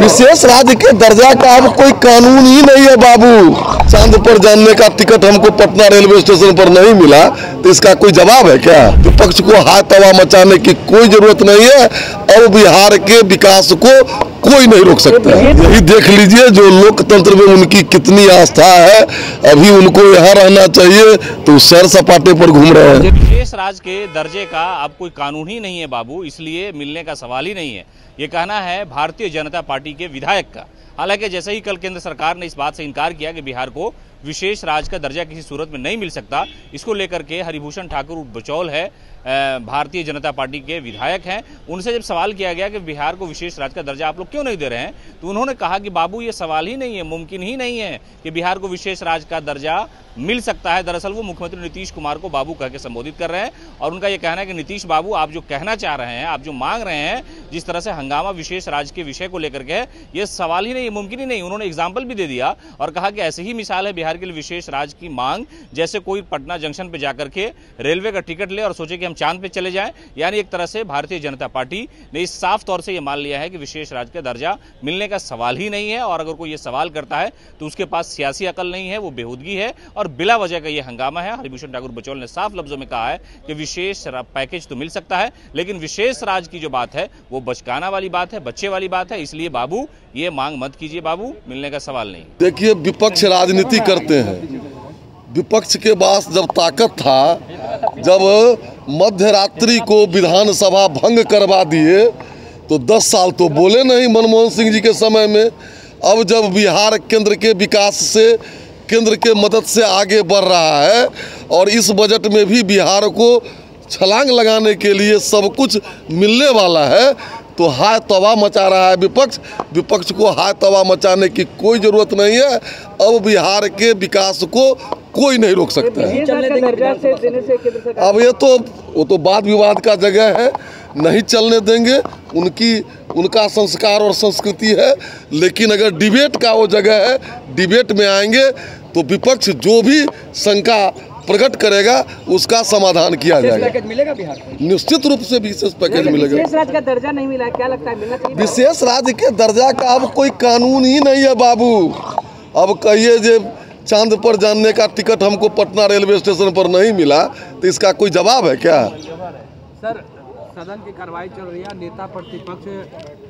विशेष राज्य के दर्जा का अब कोई कानून ही नहीं है बाबू। चांद पर जाने का टिकट हमको पटना रेलवे स्टेशन पर नहीं मिला तो इसका कोई जवाब है क्या? विपक्ष को हाथ तवा मचाने की कोई जरूरत नहीं है और बिहार के विकास को कोई नहीं रोक सकता। यही देख लीजिए जो लोकतंत्र में उनकी कितनी आस्था है। अभी उनको यहाँ रहना चाहिए तो सैर सपाटे पर घूम रहे हैं। विशेष राज्य के दर्जे का अब कोई कानून ही नहीं है बाबू, इसलिए मिलने का सवाल ही नहीं है। ये कहना है भारतीय जनता पार्टी के विधायक का। हालांकि जैसे ही कल केंद्र सरकार ने इस बात से इनकार किया कि बिहार को विशेष राज्य का दर्जा किसी सूरत में नहीं मिल सकता, इसको लेकर के हरिभूषण ठाकुर बचौल है, भारतीय जनता पार्टी के विधायक हैं, उनसे जब सवाल किया गया कि बिहार को विशेष राज्य का दर्जा आप लोग क्यों नहीं दे रहे हैं, तो उन्होंने कहा कि बाबू ये सवाल ही नहीं है, मुमकिन ही नहीं है कि बिहार को विशेष राज्य का दर्जा मिल सकता है। दरअसल वो मुख्यमंत्री नीतीश कुमार को बाबू कह के संबोधित कर रहे हैं और उनका ये कहना है कि नीतीश बाबू आप जो कहना चाह रहे हैं, आप जो मांग रहे हैं, जिस तरह से हंगामा विशेष राज्य के विषय को लेकर के, ये सवाल ही नहीं, मुमकिन ही नहीं। उन्होंने एग्जाम्पल भी दे दिया और कहा कि ऐसी ही मिसाल है बिहार के लिए विशेष राज्य की मांग, जैसे कोई पटना जंक्शन पे जाकर के रेलवे का टिकट ले और सोचे कि हम चांद पे चले जाएं। यानी एक तरह से भारतीय जनता पार्टी ने इस साफ तौर से ये मान लिया है कि विशेष राज्य का दर्जा मिलने का सवाल ही नहीं है और अगर कोई ये सवाल करता है तो उसके पास सियासी अकल नहीं है, वो बेहूदगी है और बिला वजह का ये हंगामा है। हरिभूषण ठाकुर बचौल ने साफ लफ्जों में कहा है कि विशेष पैकेज तो मिल सकता है, लेकिन विशेष राज्य की जो बात है वो बचकाना वाली बात है, बच्चे वाली बात है, इसलिए बाबू ये मांग मत कीजिए बाबू, मिलने का सवाल नहीं। देखिए, विपक्ष राजनीति करते हैं। विपक्ष के पास जब ताकत था, जब मध्य रात्रि को विधानसभा भंग करवा दिए तो 10 साल तो बोले नहीं मनमोहन सिंह जी के समय में। अब जब बिहार केंद्र के विकास से, केंद्र के मदद से आगे बढ़ रहा है और इस बजट में भी बिहार को छलांग लगाने के लिए सब कुछ मिलने वाला है, तो हाय तवा मचा रहा है विपक्ष। विपक्ष को हाय तवा मचाने की कोई ज़रूरत नहीं है। अब बिहार के विकास को कोई नहीं रोक सकता है। अब वो तो वाद विवाद का जगह है, नहीं चलने देंगे, उनका संस्कार और संस्कृति है। लेकिन अगर डिबेट का वो जगह है, डिबेट में आएंगे तो विपक्ष जो भी शंका प्रकट करेगा उसका समाधान किया जाएगा। पैकेज मिलेगा बिहार को? निश्चित रूप से विशेष पैकेज मिलेगा। विशेष राज्य का दर्जा नहीं मिला, क्या लगता है मिलना चाहिए? विशेष राज्य के दर्जा का अब कोई कानून ही नहीं है बाबू। अब कहिए जे चांद पर जाने का टिकट हमको पटना रेलवे स्टेशन पर नहीं मिला तो इसका कोई जवाब है क्या? सर, सदन की कार्रवाई चल रही है, नेता प्रतिपक्ष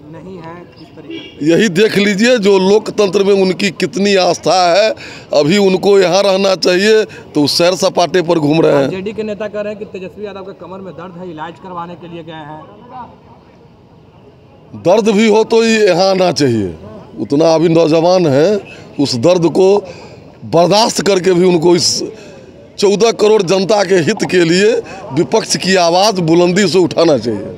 नहीं है, किस तरीके? यही देख लीजिए जो लोकतंत्र में उनकी कितनी आस्था है। अभी उनको यहाँ रहना चाहिए तो सैर सपाटे पर घूम रहे हैं। जेडी के नेता कह रहे हैं कि तेजस्वी यादव के कमर में दर्द है, इलाज करवाने के लिए गए हैं। दर्द भी हो तो यहाँ आना चाहिए, उतना अभी नौजवान है, उस दर्द को बर्दाश्त करके भी उनको इस 14 करोड़ जनता के हित के लिए विपक्ष की आवाज़ बुलंदी से उठाना चाहिए।